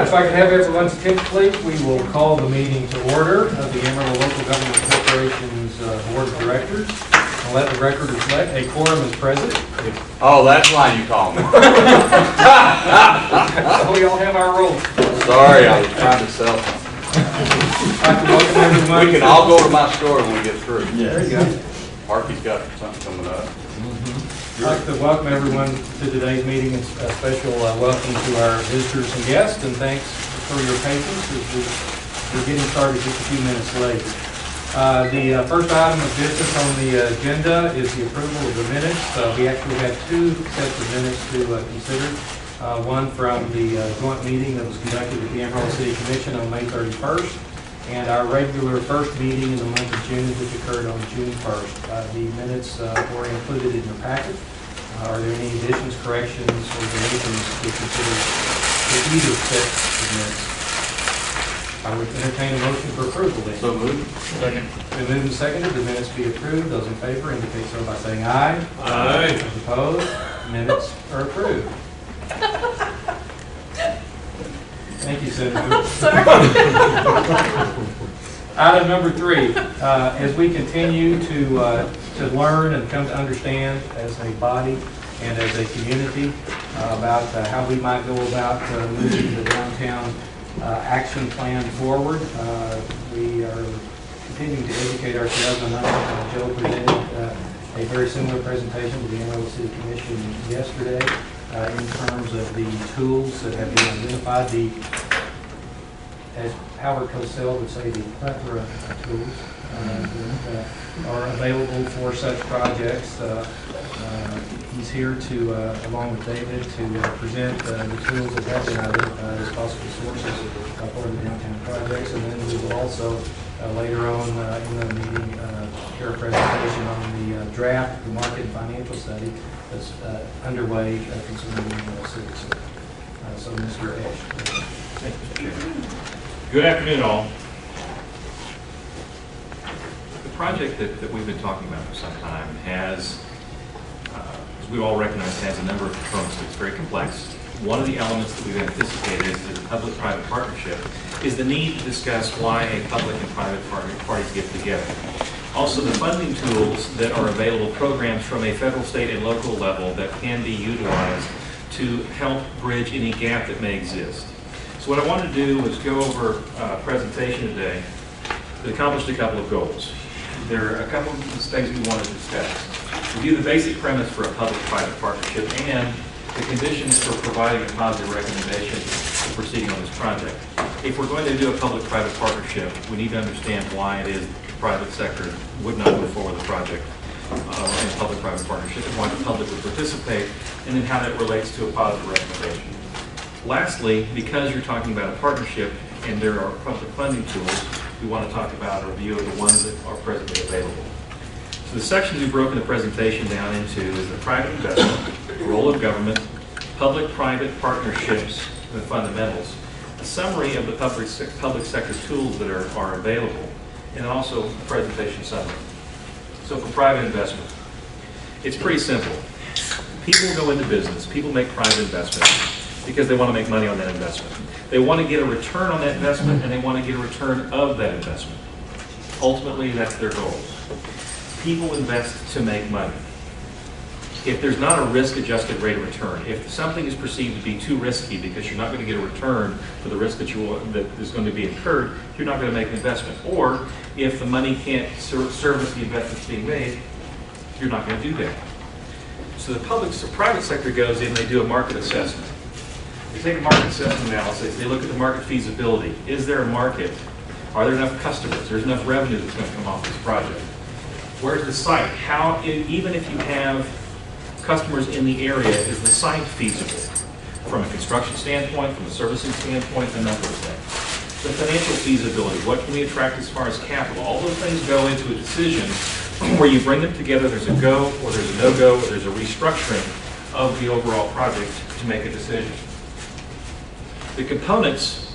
right, if I could have everyone's attention, please, we will call the meeting to order of the Amarillo Local Government Corporation's Board of Directors. I'll let the record reflect a quorum is present. Oh, that's why you called me. So we all have our roles. Sorry, I was trying to sell something. I'd like to welcome everyone. We can all go to my store when we get through. There you go. Harky's got something coming up. I'd like to welcome everyone to today's meeting, and a special welcome to our visitors and guests, and thanks for your patience as we're getting started just a few minutes late. The first item of business on the agenda is the approval of the minutes. We actually have two sets of minutes to consider. One from the joint meeting that was conducted at the Amarillo City Commission on May 31st, and our regular first meeting in the month of June, which occurred on June 1st. The minutes were included in your packet. Are there any additions, corrections, or deletions to consider for either set of minutes? I would entertain a motion for approval then. So moved. Second. Been moved and seconded, the minutes be approved. Those in favor indicate so by saying aye. Aye. Those opposed, minutes are approved. Thank you, Senator. Sorry. Item number 3, as we continue to learn and come to understand as a body and as a community about how we might go about moving the downtown action plan forward, we are continuing to educate ourselves. And Joe presented a very similar presentation to the Amarillo City Commission yesterday in terms of the tools that have been identified, as Howard Cosell would say, the plethora of tools that are available for such projects. He's here to, along with David, to present the tools that have been identified as possible sources for the downtown projects. And then we will also, later on in the meeting, hear a presentation on the draft, the market and financial study that's underway concerning the city. So, Mr. Ash. Thank you, Mr. Chairman. Good afternoon, all. The project that we've been talking about for some time has, as we all recognize, has a number of components. It's very complex. One of the elements that we've anticipated is the public-private partnership is the need to discuss why a public and private parties get together. Also, the funding tools that are available, programs from a federal, state, and local level that can be utilized to help bridge any gap that may exist. So what I wanted to do was go over a presentation today that accomplished a couple of goals. There are a couple of things we wanted to discuss. Review the basic premise for a public-private partnership and the conditions for providing a positive recommendation for proceeding on this project. If we're going to do a public-private partnership, we need to understand why it is the private sector would not move forward with the project in a public-private partnership and why the public would participate, and then how that relates to a positive recommendation. Lastly, because you're talking about a partnership and there are public funding tools, we want to talk about a review of the ones that are presently available. So the sections we've broken the presentation down into is the private investment, the role of government, public-private partnerships, the fundamentals, a summary of the public sector tools that are available, and also a presentation summary. So for private investment, it's pretty simple. People go into business, people make private investments because they want to make money on that investment. They want to get a return on that investment, and they want to get a return of that investment. Ultimately, that's their goal. People invest to make money. If there's not a risk-adjusted rate of return, if something is perceived to be too risky because you're not going to get a return for the risk that is going to be incurred, you're not going to make an investment. Or if the money can't service the investments being made, you're not going to do that. So the private sector goes in and they do a market assessment. They take a market assessment analysis, they look at the market feasibility. Is there a market? Are there enough customers? There's enough revenue that's going to come off this project. Where's the site? Even if you have customers in the area, is the site feasible? From a construction standpoint, from a servicing standpoint, a number of things. The financial feasibility, what can we attract as far as capital? All those things go into a decision where you bring them together, there's a go, or there's a no-go, or there's a restructuring of the overall project to make a decision. The components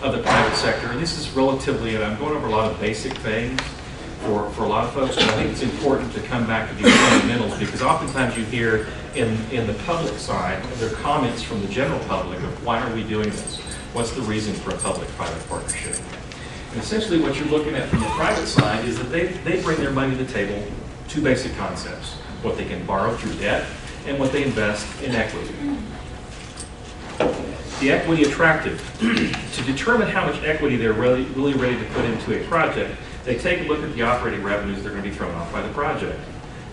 of the private sector, and this is relatively, and I'm going over a lot of basic things for a lot of folks, but I think it's important to come back to these fundamentals because oftentimes you hear in the public side, there are comments from the general public of why are we doing this? What's the reason for a public-private partnership? And essentially what you're looking at from the private side is that they bring their money to the table, two basic concepts: what they can borrow through debt and what they invest in equity. The equity attractive. To determine how much equity they're really ready to put into a project, they take a look at the operating revenues they're going to be thrown off by the project.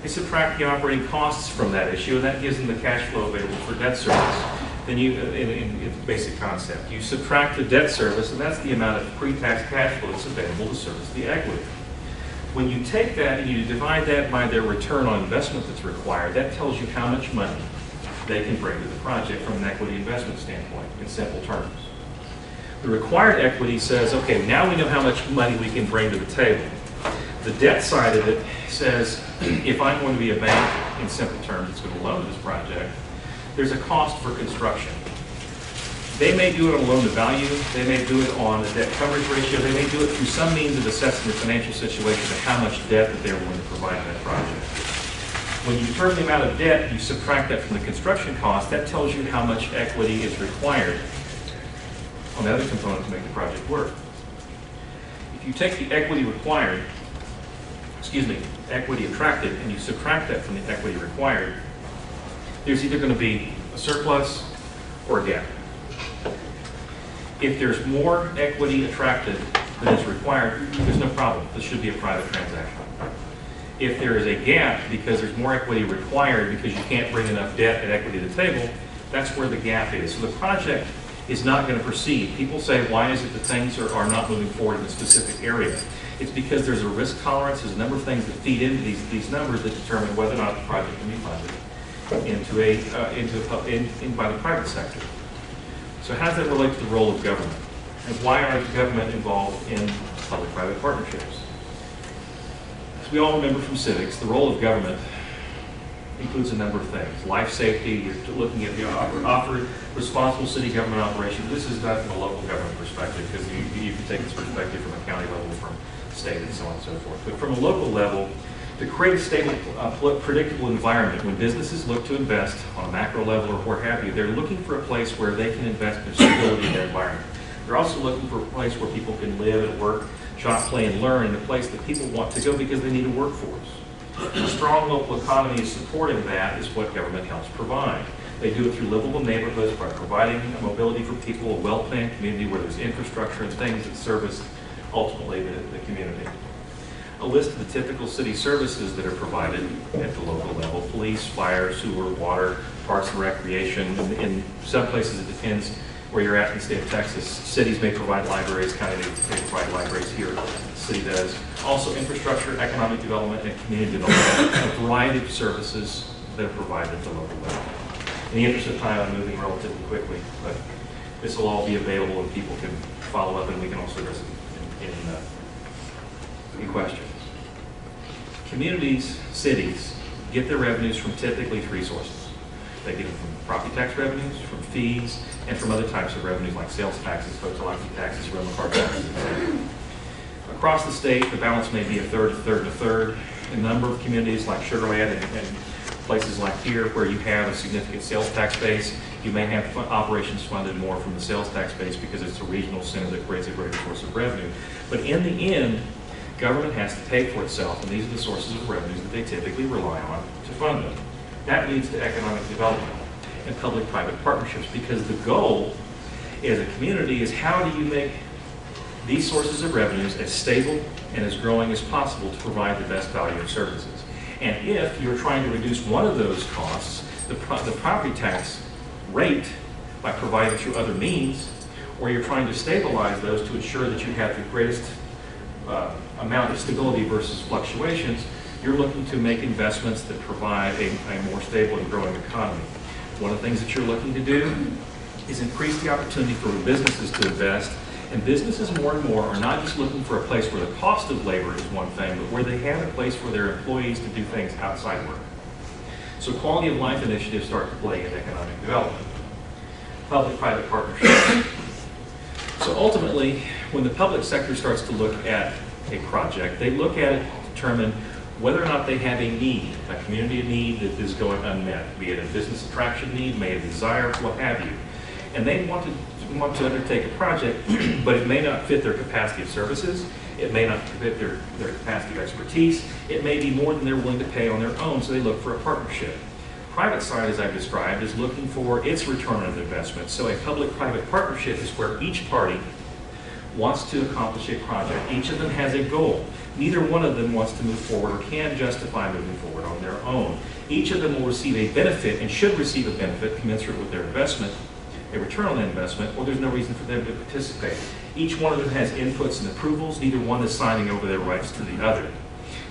They subtract the operating costs from that issue, and that gives them the cash flow available for debt service. Then you, in basic concept, you subtract the debt service, and that's the amount of pre-tax cash flow that's available to service the equity. When you take that and you divide that by their return on investment that's required, that tells you how much money they can bring to the project from an equity investment standpoint, in simple terms. The required equity says, okay, now we know how much money we can bring to the table. The debt side of it says, if I'm going to be a bank, in simple terms, that's going to loan this project, there's a cost for construction. They may do it on a loan to value, they may do it on a debt coverage ratio, they may do it through some means of assessing the financial situation of how much debt that they're willing to provide in that project. When you determine the amount of debt, you subtract that from the construction cost, that tells you how much equity is required on the other component to make the project work. If you take the equity required, equity attracted, and you subtract that from the equity required, there's either going to be a surplus or a gap. If there's more equity attracted than is required, there's no problem. This should be a private transaction. If there is a gap because there's more equity required because you can't bring enough debt and equity to the table, that's where the gap is. So the project is not going to proceed. People say, why is it that things are not moving forward in a specific area? It's because there's a risk tolerance, there's a number of things that feed into these numbers that determine whether or not the project can be funded by the private sector. So how does that relate to the role of government? And why aren't the government involved in public-private partnerships? As we all remember from civics, the role of government includes a number of things. Life safety, you're looking at the offered responsible city government operation. This is done from a local government perspective because you can take this perspective from a county level, from state, and so on and so forth. But from a local level, to create a stable, predictable environment, when businesses look to invest on a macro level or where have you, they're looking for a place where they can invest in stability in their environment. They're also looking for a place where people can live and work, shop, play, and learn, and a place that people want to go because they need a workforce. A strong local economy supporting that is what government helps provide. They do it through livable neighborhoods by providing mobility for people, a well-planned community where there's infrastructure and things that service ultimately the community. A list of the typical city services that are provided at the local level: police, fire, sewer, water, parks and recreation. In some places it depends where you're at in the state of Texas. Cities may provide libraries, county may provide libraries here, the city does. Also infrastructure, economic development, and community development, a variety of services that are provided at the local level. In the interest of time, I'm moving relatively quickly, but this will all be available and people can follow up and we can also address it in questions. Communities, cities, get their revenues from typically three sources. They get them from property tax revenues, from fees, and from other types of revenues like sales taxes, hotel occupancy taxes, rental car taxes, etc. Across the state, the balance may be a third, a third, and a third. In a number of communities like Sugar Land and places like here where you have a significant sales tax base, you may have operations funded more from the sales tax base because it's a regional center that creates a greater source of revenue. But in the end, government has to pay for itself, and these are the sources of revenues that they typically rely on to fund them. That leads to economic development and public-private partnerships, because the goal as a community is how do you make these sources of revenues as stable and as growing as possible to provide the best value of services. And if you're trying to reduce one of those costs, the property tax rate, by providing through other means, or you're trying to stabilize those to ensure that you have the greatest amount of stability versus fluctuations, you're looking to make investments that provide a more stable and growing economy. One of the things that you're looking to do is increase the opportunity for businesses to invest, and businesses more and more are not just looking for a place where the cost of labor is one thing, but where they have a place for their employees to do things outside work. So quality of life initiatives start to play in economic development. Public-private partnerships. So ultimately, when the public sector starts to look at a project, they look at it to determine whether or not they have a need, a community need that is going unmet, be it a business attraction need, may a desire, what have you. And they want to want to undertake a project, but it may not fit their capacity of services, it may not fit their capacity of expertise, it may be more than they're willing to pay on their own, so they look for a partnership. Private side, as I've described, is looking for its return on investment. So a public-private partnership is where each party wants to accomplish a project. Each of them has a goal. Neither one of them wants to move forward or can justify moving forward on their own. Each of them will receive a benefit and should receive a benefit commensurate with their investment, a return on investment, or there's no reason for them to participate. Each one of them has inputs and approvals. Neither one is signing over their rights to the other.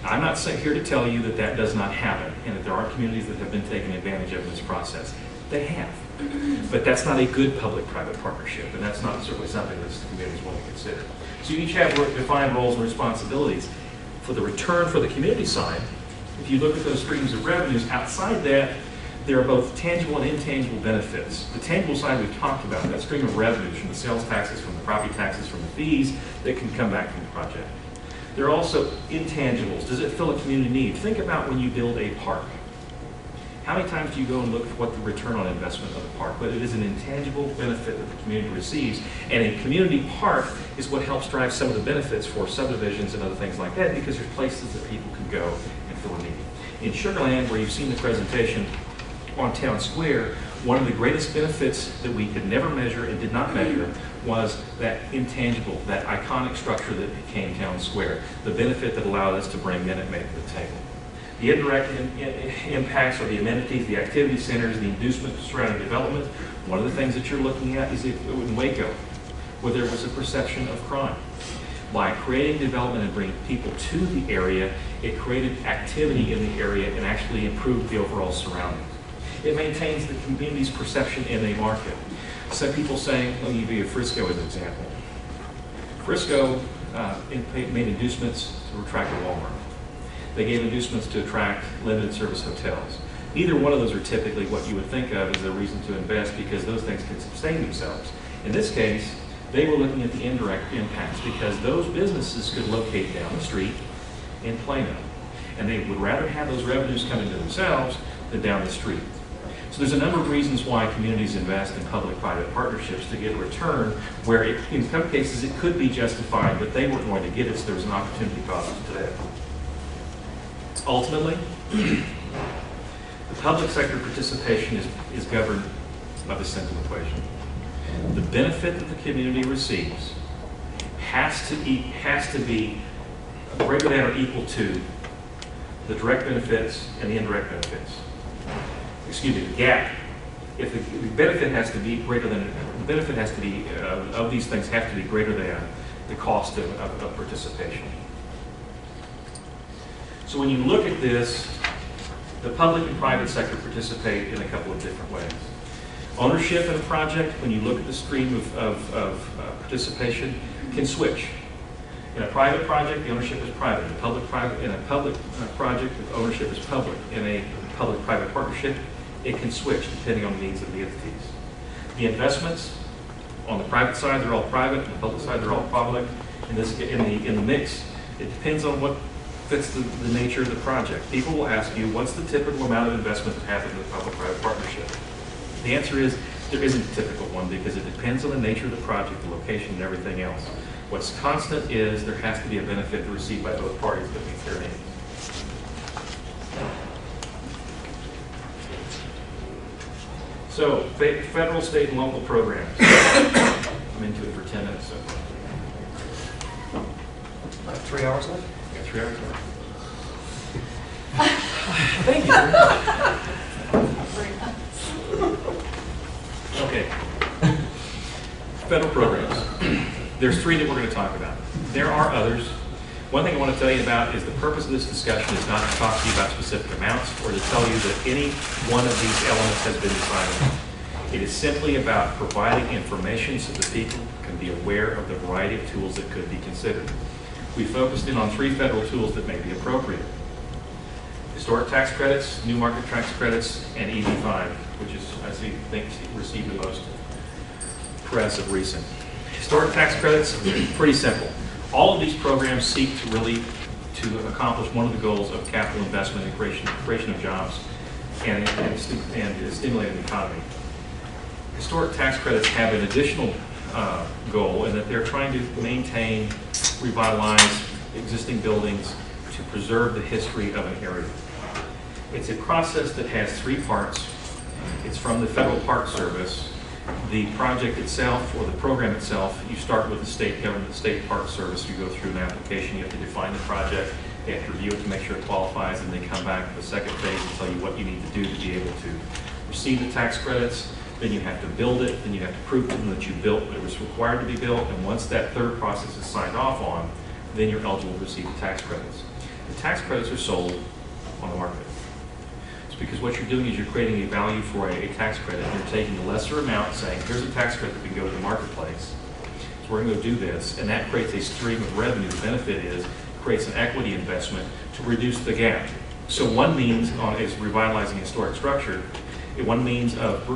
Now, I'm not here to tell you that that does not happen and that there are communities that have been taken advantage of in this process. They have. But that's not a good public-private partnership, and that's not certainly something that the communities want to consider. So you each have defined roles and responsibilities. For the return for the community side, if you look at those streams of revenues, outside that, there are both tangible and intangible benefits. The tangible side we've talked about, that stream of revenues from the sales taxes, from the property taxes, from the fees that can come back from the project. There are also intangibles. Does it fill a community need? Think about when you build a park. How many times do you go and look at what the return on investment of the park? But it is an intangible benefit that the community receives. And a community park is what helps drive some of the benefits for subdivisions and other things like that, because there's places that people can go and fill a need. In Sugar Land, where you've seen the presentation on Town Square, one of the greatest benefits that we could never measure and did not measure was that intangible, that iconic structure that became Town Square, the benefit that allowed us to bring Minute Maid to the table. The indirect impacts are the amenities, the activity centers, the inducement surrounding development. One of the things that you're looking at is in Waco, where there was a perception of crime. By creating development and bringing people to the area, it created activity in the area and actually improved the overall surroundings. It maintains the community's perception in a market. Some people saying, let me give you Frisco as an example. Frisco made inducements to attract a Walmart. They gave inducements to attract limited service hotels. Neither one of those are typically what you would think of as a reason to invest, because those things can sustain themselves. In this case, they were looking at the indirect impacts, because those businesses could locate down the street in Plano, and they would rather have those revenues coming to themselves than down the street. So there's a number of reasons why communities invest in public-private partnerships to get a return where in some cases it could be justified, but they weren't going to get it, so there was an opportunity cost to that. Ultimately, the public sector participation is governed by the simple equation. The benefit that the community receives has to be greater than or equal to the direct benefits and the indirect benefits. Excuse me, the gap. If the benefit has to be greater than, the benefit has to be, of these things have to be greater than the cost of participation. So when you look at this, the public and private sector participate in a couple of different ways. Ownership in a project, when you look at the stream of participation, can switch. In a private project, the ownership is private. In a public project, the ownership is public. In a public-private partnership, it can switch depending on the needs of the entities. The investments on the private side, they're all private. On the public side, they're all public. In the mix, it depends on what fits the nature of the project. People will ask you, what's the typical amount of investment that happens in a public-private partnership? The answer is, there isn't a typical one, because it depends on the nature of the project, the location, and everything else. What's constant is there has to be a benefit received by both parties that meets their needs. So, federal, state, and local programs. I'm into it for 10 minutes so far. Like 3 hours left? Got 3 hours left. Thank you. Okay. Federal programs. There's 3 that we're going to talk about. There are others. One thing I want to tell you about is the purpose of this discussion is not to talk to you about specific amounts or to tell you that any one of these elements has been decided. It is simply about providing information so that people can be aware of the variety of tools that could be considered. We focused in on 3 federal tools that may be appropriate. Historic tax credits, new market tax credits, and EB5, which is, I think, received the most press of recent. Historic tax credits, pretty simple. All of these programs seek to accomplish one of the goals of capital investment and creation of jobs and stimulating the economy. Historic tax credits have an additional goal in that they're trying to maintain, revitalize existing buildings to preserve the history of an area. It's a process that has three parts. It's from the Federal Park Service. The project itself, or the program itself, you start with the state government, the State Park Service. You go through an application, you have to define the project, they have to review it to make sure it qualifies, and they come back for the second phase and tell you what you need to do to be able to receive the tax credits. Then you have to build it, then you have to prove to them that you built what was required to be built, and once that third process is signed off on, then you're eligible to receive the tax credits. The tax credits are sold on the market. It's because what you're doing is you're creating a value for a tax credit, and you're taking a lesser amount, saying, here's a tax credit that can go to the marketplace. So we're going to go do this, and that creates a stream of revenue. The benefit is, creates an equity investment to reduce the gap. So one means is revitalizing historic structure. One means of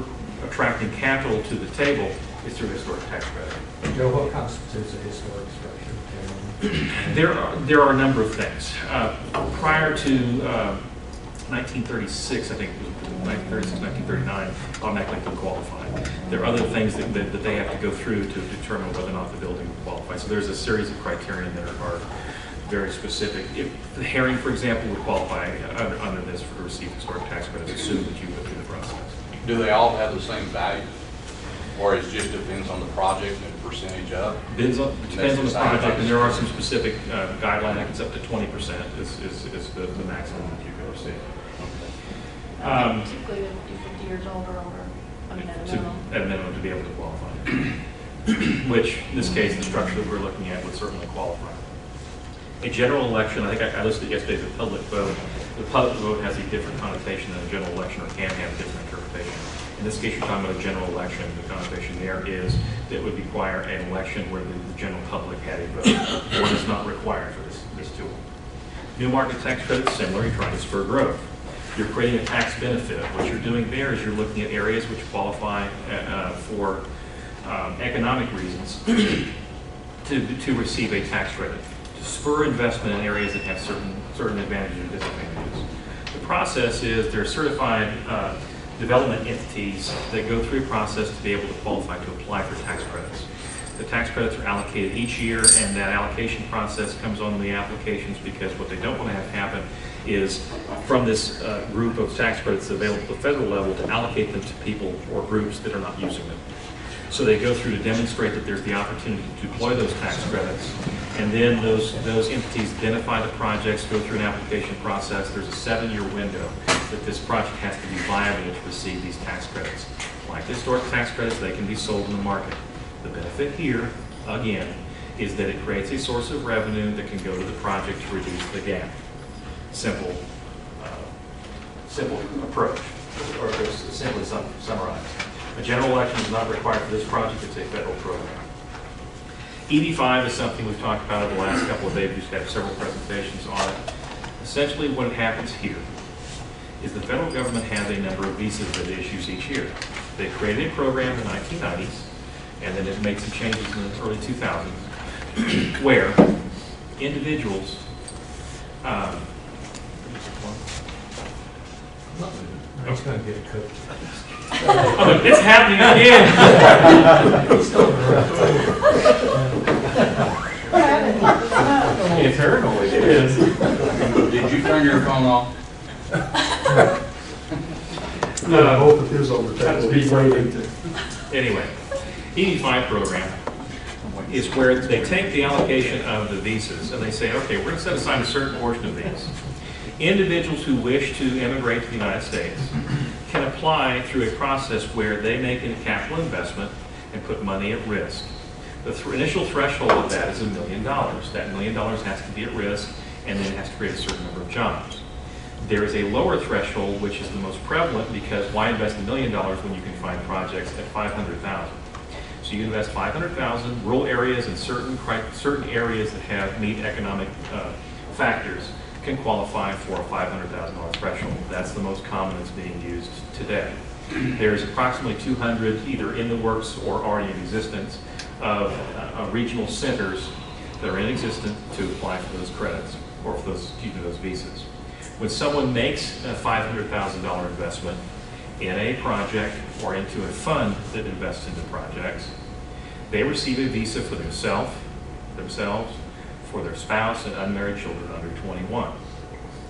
attracting capital to the table is through historic tax credit. Joe, what constitutes a historic structure? There are a number of things. Prior to 1936, I think it was 1936, 1939, automatically can qualify. There are other things that they have to go through to determine whether or not the building will qualify. So there's a series of criteria that are very specific. If the Herring, for example, would qualify under this for to receive historic tax credits, assuming that you go through the process. Do they all have the same value? Or it just depends on the project and percentage of? Depends on the project, and there are some specific guidelines. I think it's up to 20% is the maximum that you can receive. Typically, they have to be 50 years old or older. I mean, at a minimum. At a minimum to be able to qualify. Which, in this case, the structure that we're looking at would certainly qualify. A general election, I think I listed yesterday the public vote. The public vote has a different connotation than a general election, or can have a different interpretation. In this case, you're talking about a general election. The connotation there is that it would require an election where the general public had a vote. One is not required for this tool. New market tax credit is similar. You're trying to spur growth. You're creating a tax benefit. What you're doing there is you're looking at areas which qualify for economic reasons to receive a tax credit, to spur investment in areas that have certain advantages or disadvantages. The process is there are certified development entities that go through a process to be able to qualify to apply for tax credits. The tax credits are allocated each year, and that allocation process comes on the applications because what they don't want to have happen is from this group of tax credits available at the federal level to allocate them to people or groups that are not using them. So they go through to demonstrate that there's the opportunity to deploy those tax credits, and then those entities identify the projects, go through an application process. There's a 7-year window that this project has to be viable to receive these tax credits. Like historic tax credits, they can be sold in the market. The benefit here, again, is that it creates a source of revenue that can go to the project to reduce the gap. Simple approach, or simply summarized. A general election is not required for this project. It's a federal program. EB-5 is something we've talked about over the last couple of days. We've had several presentations on it. Essentially what happens here is the federal government has a number of visas that it issues each year. They created a program in the 1990s, and then it made some changes in the early 2000s, where individuals, I'm just going to get a cookie. oh, it's happening again. Eternal it is. Did you turn your phone off? Both of his on the table. He's waiting. Anyway, EB-5 program is where they take the allocation of the visas and they say, okay, we're going to set aside a certain portion of these. Individuals who wish to immigrate to the United States can apply through a process where they make a capital investment and put money at risk. The initial threshold of that is $1 million. That $1 million has to be at risk, and then it has to create a certain number of jobs. There is a lower threshold, which is the most prevalent, because why invest $1 million when you can find projects at $500,000? So you invest $500,000, rural areas and certain areas that meet economic factors can qualify for a $500,000 threshold. That's the most common that's being used today. There's approximately 200 either in the works or already in existence of regional centers that are in existence to apply for those credits or for those visas. When someone makes a $500,000 investment in a project or into a fund that invests into projects, They receive a visa for themselves, for their spouse, and unmarried children under 21.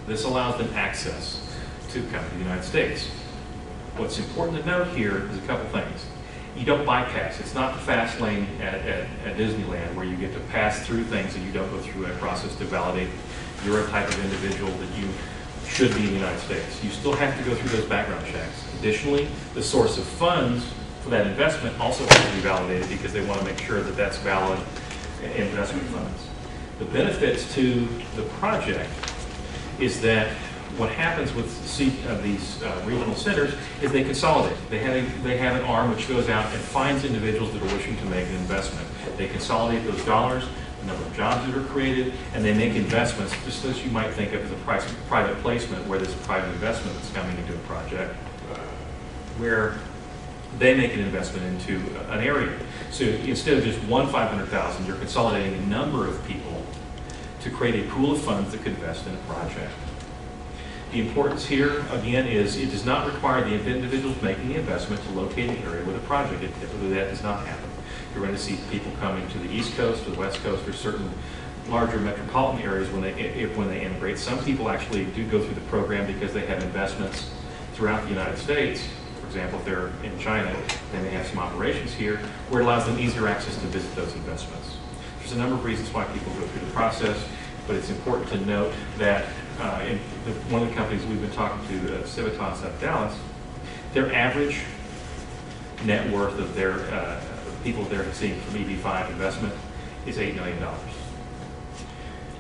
This allows them access to come to the United States. What's important to note here is a couple things. You don't bypass. It's not the fast lane at Disneyland where you get to pass through things and you don't go through a process to validate you're a type of individual that you should be in the United States. You still have to go through those background checks. Additionally, the source of funds for that investment also has to be validated because they want to make sure that that's valid investment funds. The benefits to the project is that what happens with these regional centers is they consolidate. They have an arm which goes out and finds individuals that are wishing to make an investment. They consolidate those dollars, the number of jobs that are created, and they make investments, just as you might think of as a private placement, where there's a private investment that's coming into a project, where they make an investment into an area. So instead of just one $500,000, you're consolidating a number of people to create a pool of funds that could invest in a project. The importance here, again, is it does not require the individuals making the investment to locate an area with a project. Typically, that does not happen. You're going to see people coming to the East Coast or the West Coast or certain larger metropolitan areas when they integrate. Some people actually do go through the program because they have investments throughout the United States. For example, if they're in China, they may have some operations here where it allows them easier access to visit those investments. There's a number of reasons why people go through the process, but it's important to note that one of the companies we've been talking to, Civitas out of Dallas, their average net worth of their people they're seeing from EB5 investment is $8 million.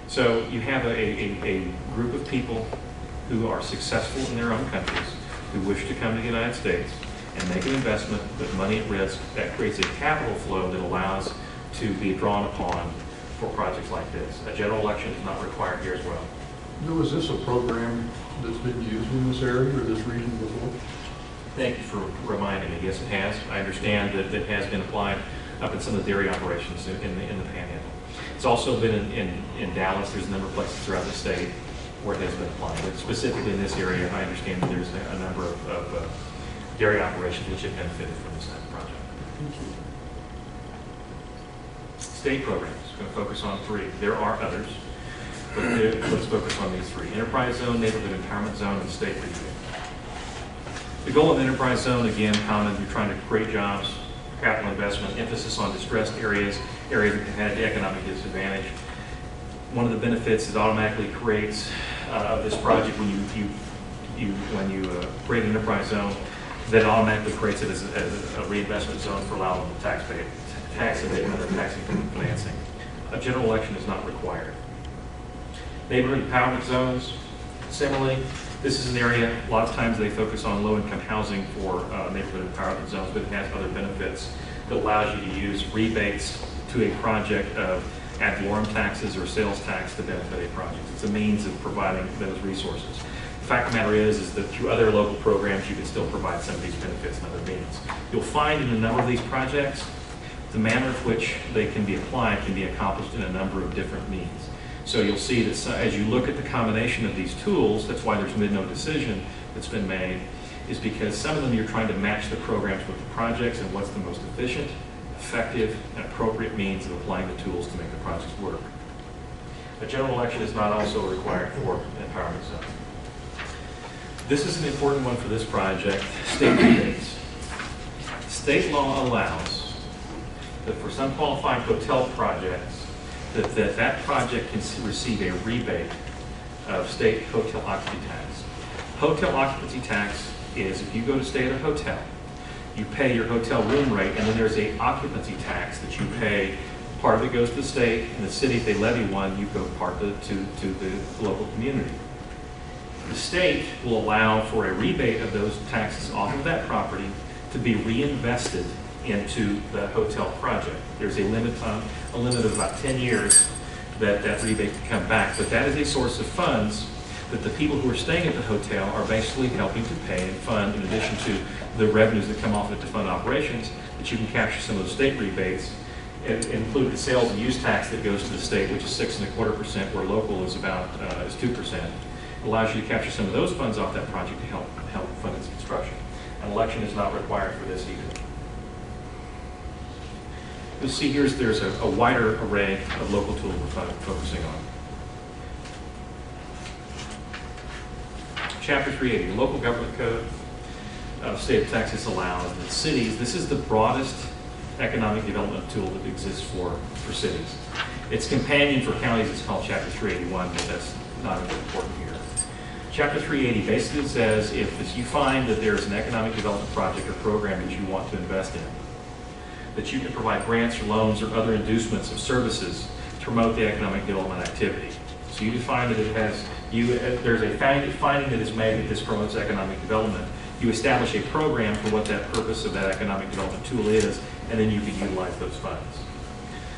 So you have a group of people who are successful in their own countries, who wish to come to the United States and make an investment, put money at risk, that creates a capital flow that allows to be drawn upon for projects like this. A general election is not required here as well. Now, is this a program that's been used in this area or this region before? Thank you for reminding me. Yes, it has. I understand that it has been applied up in some of the dairy operations in the Panhandle. It's also been in Dallas. There's a number of places throughout the state where it has been applied. But specifically in this area, I understand that there's a number of dairy operations which have benefited from this type of project. State programs. Going to focus on 3. There are others, but let's focus on these 3. Enterprise Zone, Neighborhood Empowerment Zone, and State Rebate. The goal of the Enterprise Zone, again, common, you're trying to create jobs, capital investment, emphasis on distressed areas that have had economic disadvantage. One of the benefits it automatically creates of this project when you create an Enterprise Zone, that automatically creates it as a reinvestment zone for allowing tax abatement or tax income financing. A general election is not required. Neighborhood empowerment zones, similarly, this is an area, a lot of times they focus on low-income housing for neighborhood empowerment zones, but it has other benefits that allows you to use rebates to a project of ad valorem taxes or sales tax to benefit a project. It's a means of providing those resources. The fact of the matter is that through other local programs, you can still provide some of these benefits and other means. You'll find in a number of these projects, the manner in which they can be applied can be accomplished in a number of different means. So you'll see that as you look at the combination of these tools, that's why there's been no decision that's been made, is because some of them you're trying to match the programs with the projects and what's the most efficient, effective, and appropriate means of applying the tools to make the projects work. A general election is not also required for an empowerment zone. This is an important one for this project, state rebates. State law allows that for some qualified hotel projects, that project can receive a rebate of state hotel occupancy tax. Hotel occupancy tax is if you go to stay at a hotel, you pay your hotel room rate, and then there's a occupancy tax that you pay. Part of it goes to the state, and the city, if they levy one, you go part to the local community. The state will allow for a rebate of those taxes off of that property to be reinvested into the hotel project. There's a limit of about 10 years that rebate can come back, but that is a source of funds that the people who are staying at the hotel are basically helping to pay and fund, in addition to the revenues that come off it to fund operations, that you can capture some of those state rebates, and include the sales and use tax that goes to the state, which is 6.25%, where local is about is 2%. It allows you to capture some of those funds off that project to help fund its construction. An election is not required for this either. You'll see there's a wider array of local tools we're focusing on. Chapter 380, the Local Government Code of the State of Texas allows that cities, this is the broadest economic development tool that exists for cities. Its companion for counties is called Chapter 381, but that's not important here. Chapter 380 basically says if you find that there's an economic development project or program that you want to invest in, that you can provide grants or loans or other inducements of services to promote the economic development activity. So you define that it has, there's a finding that is made that this promotes economic development. You establish a program for what that purpose of that economic development tool is, and then you can utilize those funds.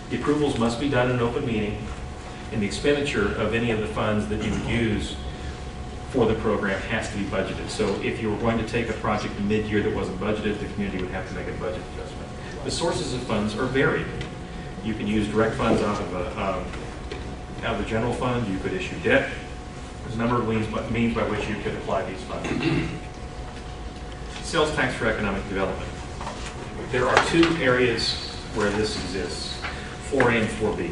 The approvals must be done in an open meeting, and the expenditure of any of the funds that you would use for the program has to be budgeted. So if you were going to take a project mid-year that wasn't budgeted, the community would have to make a budget adjustment. The sources of funds are varied. You can use direct funds out of the general fund. You could issue debt. There's a number of means by which you could apply these funds. Sales tax for economic development. There are two areas where this exists, 4A and 4B.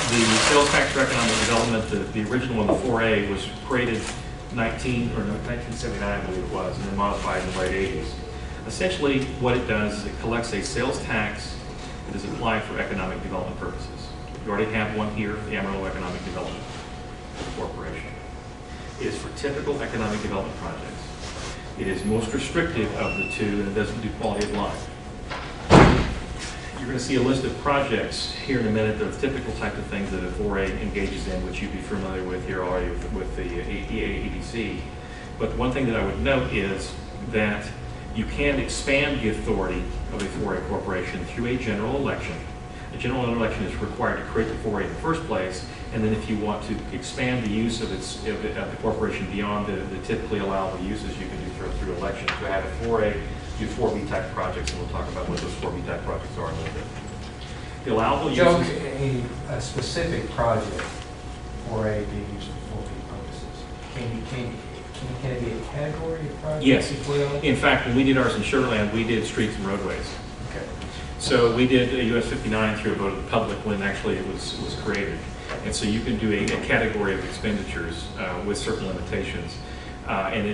The sales tax for economic development, the original one, the 4A, was created 1979, I believe it was, and then modified in the late 80s. Essentially, what it does is it collects a sales tax that is applied for economic development purposes. You already have one here, the Amarillo Economic Development Corporation. It is for typical economic development projects. It is most restrictive of the two, and it doesn't do quality of life. You're going to see a list of projects here in a minute, the typical type of things that a 4A engages in, which you'd be familiar with here already with the AEDC. But the one thing that I would note is that you can expand the authority of a 4A corporation through a general election. A general election is required to create the 4A in the first place, and then if you want to expand the use of the corporation beyond the typically allowable uses, you can do through elections. To have a 4A, do 4B type projects, and we'll talk about what those 4B type projects are in a little bit. The allowable Joe, uses. a specific project, 4A being used for 4B purposes, can it be a category of project? Yes. As well? In fact, when we did ours in Sugarland, we did streets and roadways. Okay. So we did a US 59 through a vote of the public when actually it was created. And so you can do a category of expenditures with certain limitations. And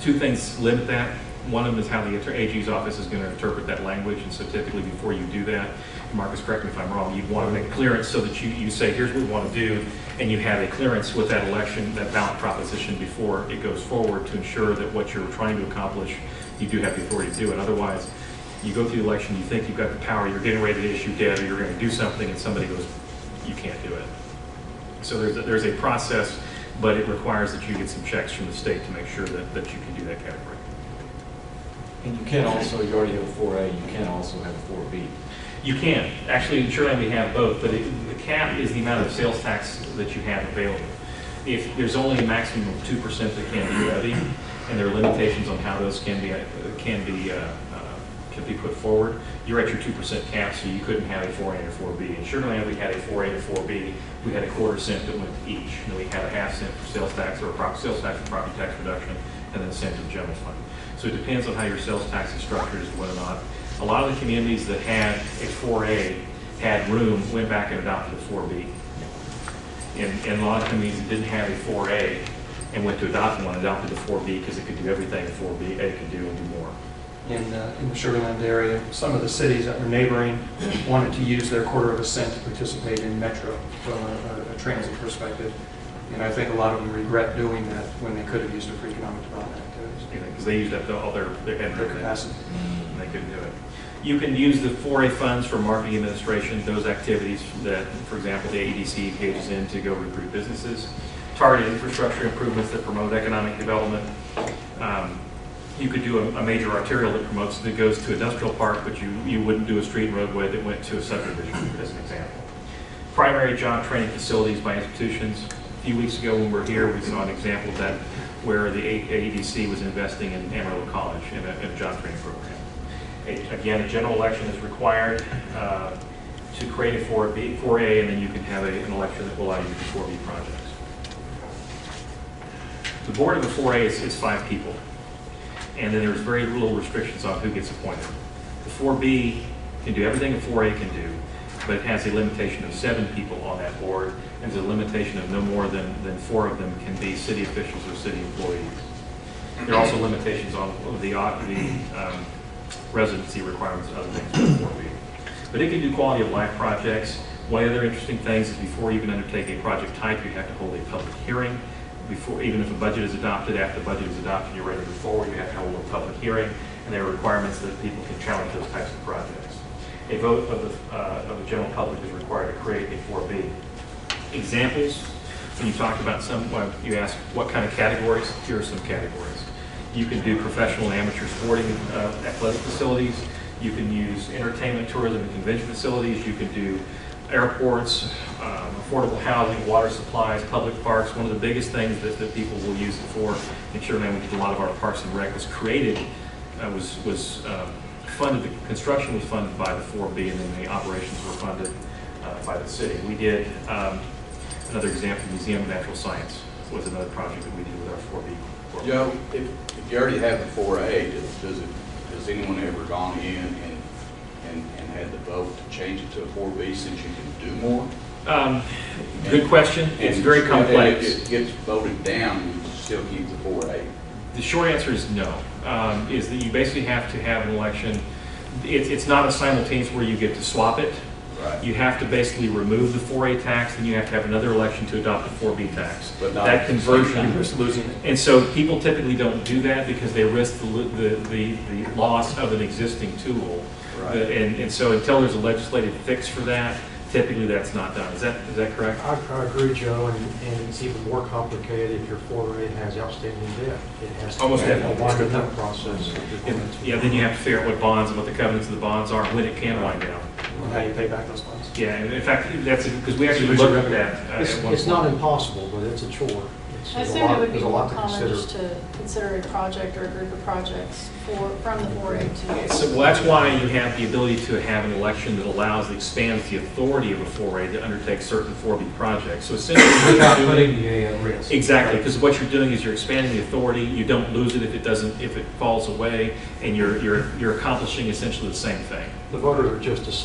two things limit that. One of them is how the AG's office is going to interpret that language. And so typically before you do that, Marcus, correct me if I'm wrong, you'd want to make clearance so that you say, here's what we want to do, and you have a clearance with that election, that ballot proposition before it goes forward to ensure that what you're trying to accomplish, you do have the authority to do it. Otherwise, you go through the election, you think you've got the power, you're getting ready to issue debt, or you're going to do something, and somebody goes, you can't do it. So there's a process, but it requires that you get some checks from the state to make sure that you can do that category. And you can also, you already have a 4A, you can also have a 4B. You can. Actually, in Sugarland we have both, but the cap is the amount of sales tax that you have available. If there's only a maximum of 2% that can be levied, and there are limitations on how those can be put forward, you're at your 2% cap, so you couldn't have a 4A and a 4B. In Sugarland, we had a 4A and a 4B. We had a quarter cent that went to each. And then we had a half cent for sales tax, or sales tax for property tax reduction, and then a cent to the general fund. So it depends on how your sales tax is structured as to whether or not. A lot of the communities that had a 4A had room, went back and adopted a 4B. And a lot of communities that didn't have a 4A and went to adopt one, adopted the 4B because it could do everything a 4A could do and do more. In the Sugarland area, some of the cities that were neighboring wanted to use their quarter of a cent to participate in Metro from a transit perspective. And I think a lot of them regret doing that when they could have used it for economic development activities. Because they used up all their Capacity. And they couldn't do it. You can use the 4A funds for marketing administration, those activities that, for example, the AEDC engages in to go recruit businesses. Targeted infrastructure improvements that promote economic development. You could do a major arterial that goes to industrial park, but you wouldn't do a street and roadway that went to a subdivision, as an example. Primary job training facilities by institutions. A few weeks ago when we were here, we saw an example of that where the AEDC was investing in Amarillo College in a job training program. Again, a general election is required to create a 4A, and then you can have an election that will allow you to do 4B projects. The board of the 4A is 5 people, and then there's very little restrictions on who gets appointed. The 4B can do everything a 4A can do, but it has a limitation of 7 people on that board, and there's a limitation of no more than 4 of them can be city officials or city employees. There are also limitations on the residency requirements and other things for 4B. But it can do quality of life projects. One of the other interesting things is before you can undertake a project type, you have to hold a public hearing. Before, even if a budget is adopted, after the budget is adopted, you're ready to move forward, you have to hold a public hearing, and there are requirements that people can challenge those types of projects. A vote of the general public is required to create a 4B. Examples, when you talked about you asked what kind of categories, here are some categories. You can do professional and amateur sporting athletic facilities. You can use entertainment, tourism, and convention facilities. You can do airports, affordable housing, water supplies, public parks. One of the biggest things that people will use it for, and Sugarland, we did a lot of our Parks and Rec, was created, was funded, the construction was funded by the 4B, and then the operations were funded by the city. We did, another example, Museum of Natural Science was another project that we did with our 4B. Joe, if you already have the 4A, has anyone ever gone in and had the vote to change it to a 4B since you can do more? Good question. It's very complex. If it gets voted down, you still keep the 4A. The short answer is no. Is that you basically have to have an election. It's not a simultaneous where you get to swap it. Right. You have to basically remove the 4A tax, and you have to have another election to adopt the 4B tax. But not that conversion, You risk losing it. and so people typically don't do that because they risk the loss of an existing tool. Right. And so until there's a legislative fix for that, typically that's not done. Is that correct? I agree, Joe, and it's even more complicated if your 4A has outstanding debt. It has to Almost be a definitely. winding up process. Yeah, then you have to figure out what bonds and what the covenants of the bonds are, and when it can wind down. And how you pay back those funds. Yeah, and in fact, that's because we actually Lose your looked at revenue. that. It's at one it's not point. impossible, but it's a chore. I There's a assume lot- it would be there's a more lot to common consider. just to consider a project or a group of projects from the 4A to. So, well, that's why you have the ability to have an election that expands the authority of a 4A to undertake certain 4B projects. So essentially, what Without you're doing- putting the A at risk. exactly, because what you're doing is you're expanding the authority. You don't lose it if it falls away, and you're accomplishing essentially the same thing. The voters are just as